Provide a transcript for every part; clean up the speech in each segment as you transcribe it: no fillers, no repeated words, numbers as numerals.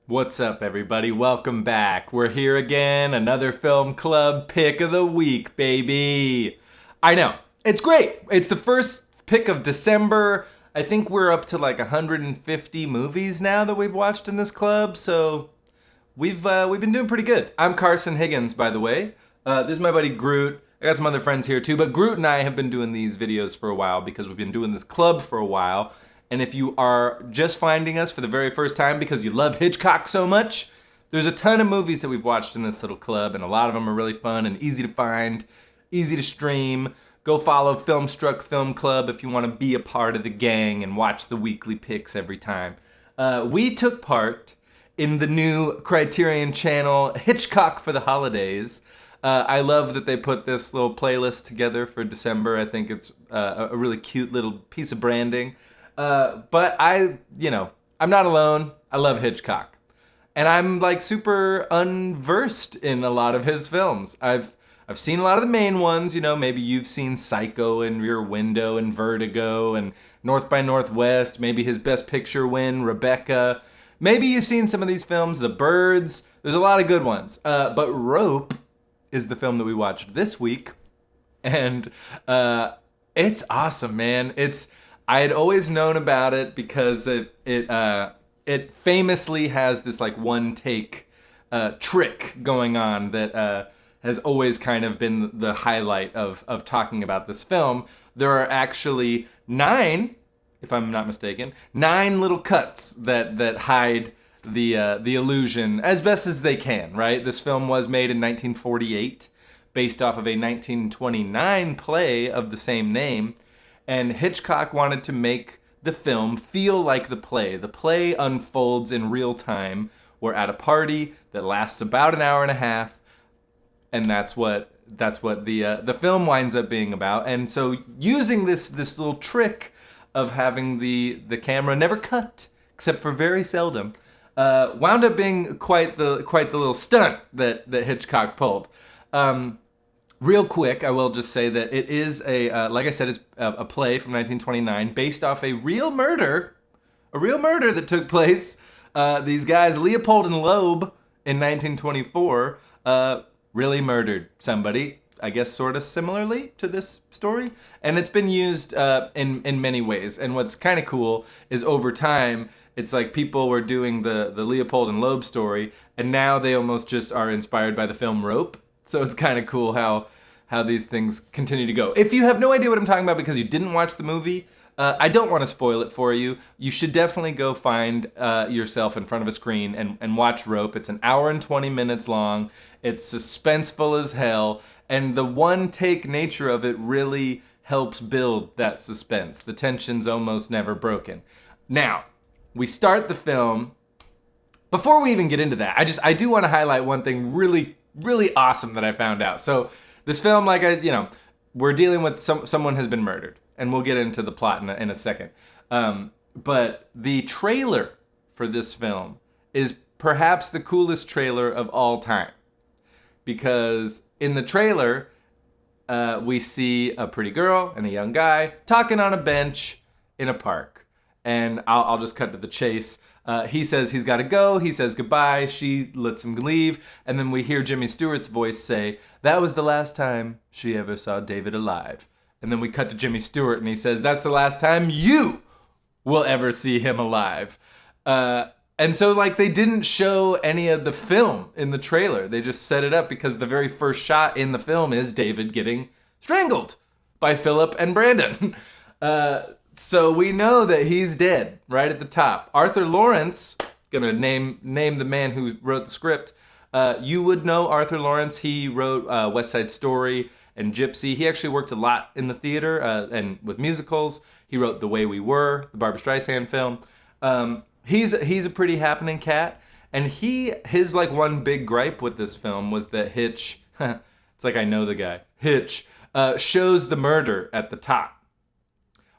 What's up, everybody? Welcome back. We're here again. Another Film Club pick of the week, baby. I know. It's great. It's the first pick of December. I think we're up to like 150 movies now that we've watched in this club, so we've been doing pretty good. I'm Carson Higgins, by the way. This is my buddy Groot. I got some other friends here too, but Groot and I have been doing these videos for a while because we've been doing this club for a while. And if you are just finding us for the very first time because you love Hitchcock so much, there's a ton of movies that we've watched in this little club, and a lot of them are really fun and easy to find, easy to stream. Go follow Filmstruck Film Club if you want to be a part of the gang and watch the weekly picks every time. We took part in the new Criterion channel Hitchcock for the holidays. I love that they put this little playlist together for December. I think it's a really cute little piece of branding. But I'm not alone. I love Hitchcock. And I'm like super unversed in a lot of his films. I've seen a lot of the main ones, maybe you've seen Psycho and Rear Window and Vertigo and North by Northwest, maybe his Best Picture win, Rebecca. Maybe you've seen some of these films, The Birds. There's a lot of good ones. But Rope is the film that we watched this week. And it's awesome, man. I had always known about it because it famously has this like one take trick going on that has always kind of been the highlight of talking about this film. There are actually 9, if I'm not mistaken, 9 little cuts that hide the illusion as best as they can. Right? This film was made in 1948, based off of a 1929 play of the same name. And Hitchcock wanted to make the film feel like the play. The play unfolds in real time. We're at a party that lasts about an hour and a half, and that's what the film winds up being about. And so, using this little trick of having the camera never cut, except for very seldom, wound up being quite the little stunt that Hitchcock pulled. Real quick, I will just say that it is like I said, it's a play from 1929 based off a real murder that took place. These guys, Leopold and Loeb, in 1924, really murdered somebody, I guess sort of similarly to this story. And it's been used in many ways. And what's kind of cool is over time, it's like people were doing the Leopold and Loeb story, and now they almost just are inspired by the film Rope. So it's kind of cool how these things continue to go. If you have no idea what I'm talking about because you didn't watch the movie, I don't want to spoil it for you. You should definitely go find yourself in front of a screen and watch Rope. It's an hour and 20 minutes long. It's suspenseful as hell. And the one-take nature of it really helps build that suspense. The tension's almost never broken. Now, we start the film. Before we even get into that, I do want to highlight one thing really awesome that I found out. So this film, we're dealing with someone has been murdered, and we'll get into the plot in a second. But the trailer for this film is perhaps the coolest trailer of all time, because in the trailer we see a pretty girl and a young guy talking on a bench in a park, and I'll just cut to the chase. He says he's got to go. He says goodbye. She lets him leave. And then we hear Jimmy Stewart's voice say, "That was the last time she ever saw David alive." And then we cut to Jimmy Stewart and he says, "That's the last time you will ever see him alive." And so they didn't show any of the film in the trailer. They just set it up because the very first shot in the film is David getting strangled by Philip and Brandon. So we know that he's dead right at the top. Arthur Lawrence, gonna name the man who wrote the script. You would know Arthur Lawrence. He wrote West Side Story and Gypsy. He actually worked a lot in the theater and with musicals. He wrote The Way We Were, the Barbra Streisand film. He's a pretty happening cat. And his one big gripe with this film was that Hitch, it's like I know the guy, Hitch, shows the murder at the top.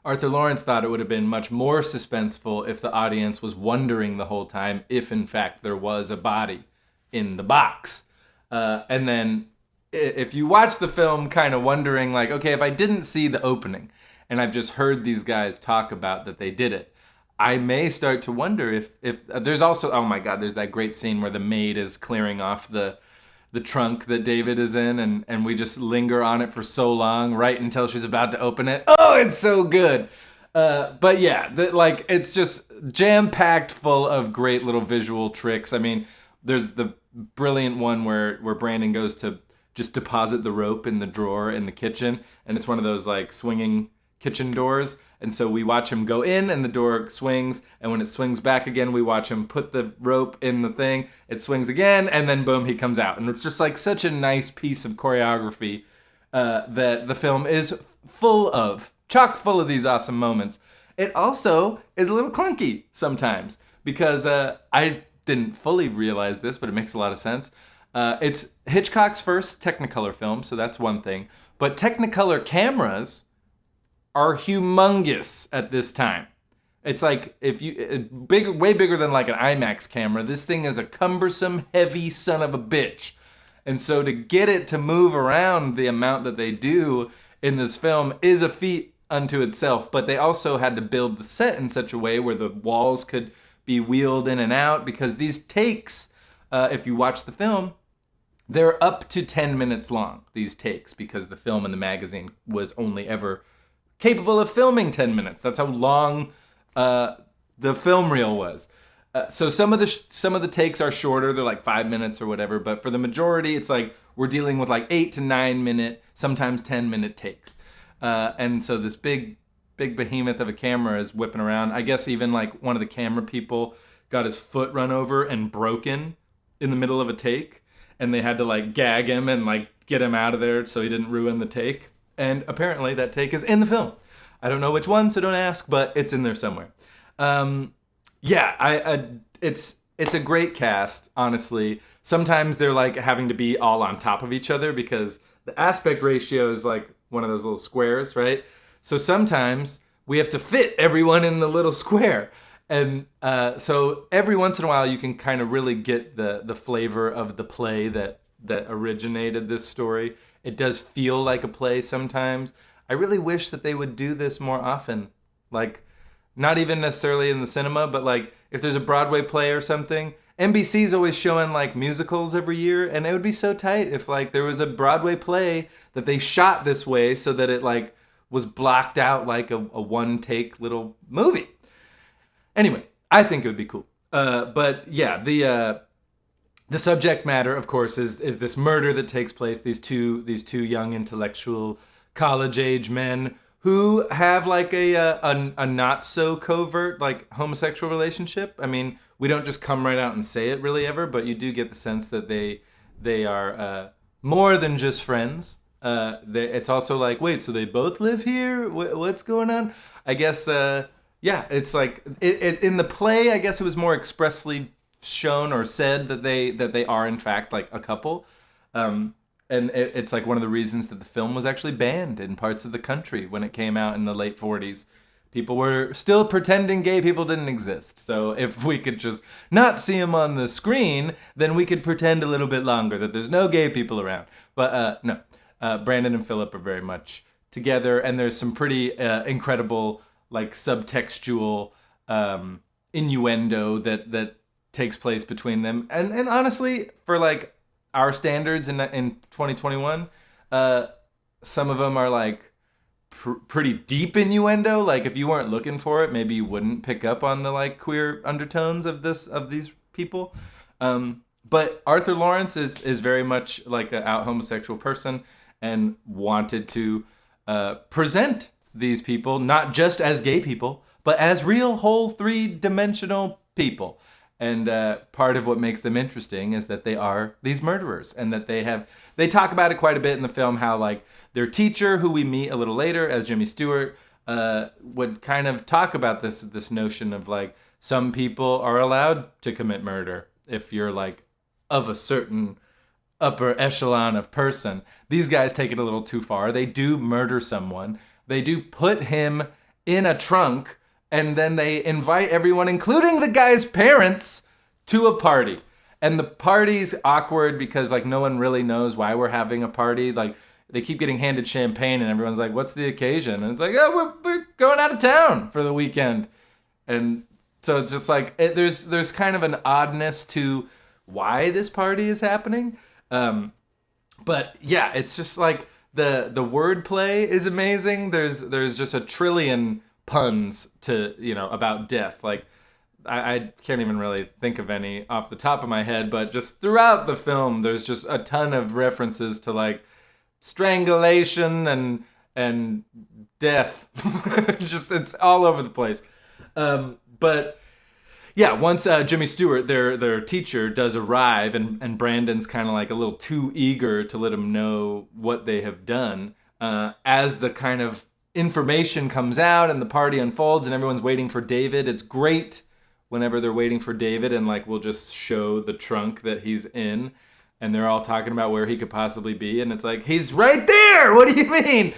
Arthur Lawrence thought it would have been much more suspenseful if the audience was wondering the whole time if, in fact, there was a body in the box. And then if you watch the film kind of wondering, okay, if I didn't see the opening and I've just heard these guys talk about that they did it, I may start to wonder if there's also, oh my God, there's that great scene where the maid is clearing off the trunk that David is in, and we just linger on it for so long, right until she's about to open it. Oh, it's so good. But yeah, like it's just jam-packed full of great little visual tricks. I mean, there's the brilliant one where Brandon goes to just deposit the rope in the drawer in the kitchen, and it's one of those like swinging kitchen doors. And so we watch him go in and the door swings, and when it swings back again, we watch him put the rope in the thing, it swings again, and then boom, he comes out. And it's just like such a nice piece of choreography that the film is chock full of these awesome moments. It also is a little clunky sometimes because I didn't fully realize this, but it makes a lot of sense. It's Hitchcock's first Technicolor film, so that's one thing. But Technicolor cameras are humongous at this time. It's like way bigger than like an IMAX camera. This thing is a cumbersome, heavy son of a bitch. And so to get it to move around the amount that they do in this film is a feat unto itself. But they also had to build the set in such a way where the walls could be wheeled in and out, because these takes, if you watch the film, they're up to 10 minutes long, these takes, because the film in the magazine was only ever capable of filming 10 minutes. That's how long the film reel was. So some of the takes are shorter. They're like 5 minutes or whatever. But for the majority, it's like we're dealing with like 8 to 9 minute, sometimes 10-minute takes. And so this big behemoth of a camera is whipping around. I guess even like one of the camera people got his foot run over and broken in the middle of a take. And they had to like gag him and like get him out of there so he didn't ruin the take. And apparently that take is in the film. I don't know which one, so don't ask, but it's in there somewhere. It's a great cast, honestly. Sometimes they're like having to be all on top of each other because the aspect ratio is like one of those little squares, right? So sometimes we have to fit everyone in the little square. And so every once in a while you can kind of really get the flavor of the play that originated this story. It does feel like a play sometimes. I really wish that they would do this more often. Like, not even necessarily in the cinema, but like if there's a Broadway play or something. NBC's always showing like musicals every year, and it would be so tight if like there was a Broadway play that they shot this way so that it like was blocked out like a one-take little movie. Anyway, I think it would be cool. But yeah, the subject matter, of course, is this murder that takes place. These two young intellectual college-age men who have like a not so covert like homosexual relationship. I mean, we don't just come right out and say it really ever, but you do get the sense that they are more than just friends. It's also like, wait, so they both live here? What's going on? I guess, yeah, it's like it in the play. I guess it was more expressly shown or said that they are in fact like a couple, and it's like one of the reasons that the film was actually banned in parts of the country when it came out in the late 40s. People were still pretending gay people didn't exist. So if we could just not see them on the screen, then we could pretend a little bit longer that there's no gay people around. But no, Brandon and Philip are very much together, and there's some pretty incredible like subtextual innuendo that takes place between them. And honestly, for like our standards in 2021, some of them are like pretty deep innuendo. Like if you weren't looking for it, maybe you wouldn't pick up on the like queer undertones of these people. But Arthur Lawrence is very much like an out homosexual person and wanted to present these people not just as gay people, but as real whole three-dimensional people. And part of what makes them interesting is that they are these murderers, and that they talk about it quite a bit in the film, how like their teacher, who we meet a little later as Jimmy Stewart, would kind of talk about this notion of like some people are allowed to commit murder if you're like of a certain upper echelon of person. These guys take it a little too far. They do murder someone. They do put him in a trunk, and then they invite everyone, including the guy's parents, to a party. And the party's awkward because like no one really knows why we're having a party. Like they keep getting handed champagne and everyone's like, what's the occasion? And it's like, oh, we're going out of town for the weekend. And So it's just like there's kind of an oddness to why this party is happening. But yeah, it's just like the wordplay is amazing. There's just a trillion puns to about death. Like I can't even really think of any off the top of my head, but just throughout the film, there's just a ton of references to like strangulation and death. Just it's all over the place. But yeah, once Jimmy Stewart, their teacher, does arrive, and Brandon's kind of like a little too eager to let him know what they have done, as the kind of information comes out and the party unfolds and everyone's waiting for David. It's great whenever they're waiting for David and like we'll just show the trunk that he's in and they're all talking about where he could possibly be, and it's like, he's right there! What do you mean?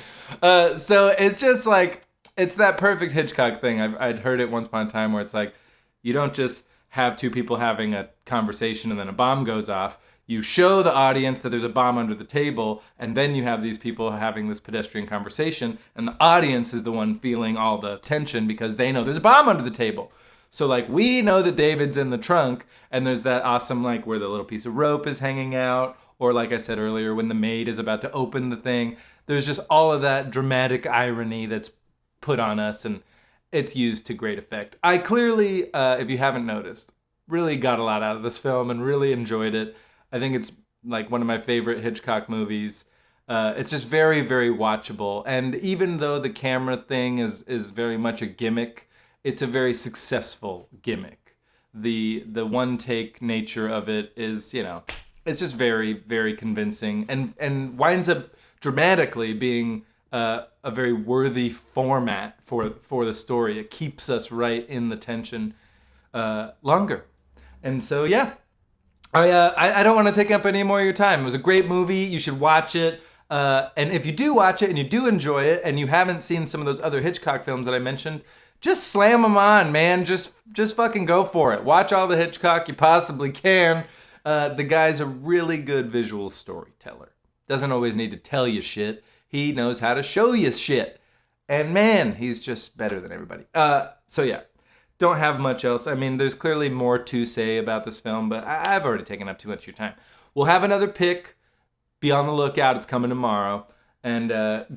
So it's just like, it's that perfect Hitchcock thing. I'd heard it once upon a time where it's like, you don't just have two people having a conversation and then a bomb goes off. You show the audience that there's a bomb under the table, and then you have these people having this pedestrian conversation, and the audience is the one feeling all the tension because they know there's a bomb under the table. So like, we know that David's in the trunk, and there's that awesome like where the little piece of rope is hanging out, or like I said earlier, when the maid is about to open the thing. There's just all of that dramatic irony that's put on us, and it's used to great effect. I clearly, if you haven't noticed, really got a lot out of this film and really enjoyed it. I think it's like one of my favorite Hitchcock movies. It's just very, very watchable. And even though the camera thing is very much a gimmick, it's a very successful gimmick. The one take nature of it is, it's just very, very convincing and winds up dramatically being a very worthy format for the story. It keeps us right in the tension longer. And so, yeah, I don't want to take up any more of your time. It was a great movie. You should watch it. And if you do watch it and you do enjoy it and you haven't seen some of those other Hitchcock films that I mentioned, just slam them on, man. Just fucking go for it. Watch all the Hitchcock you possibly can. The guy's a really good visual storyteller. Doesn't always need to tell you shit. He knows how to show you shit. And man, he's just better than everybody. So yeah, don't have much else. I mean, there's clearly more to say about this film, but I've already taken up too much of your time. We'll have another pick. Be on the lookout. It's coming tomorrow. And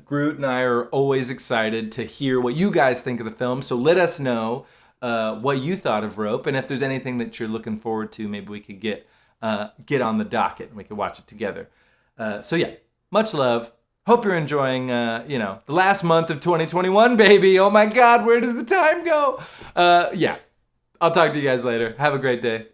Groot and I are always excited to hear what you guys think of the film. So let us know what you thought of Rope. And if there's anything that you're looking forward to, maybe we could get on the docket and we could watch it together. So yeah, much love. Hope you're enjoying, the last month of 2021, baby. Oh my God, where does the time go? Yeah, I'll talk to you guys later. Have a great day.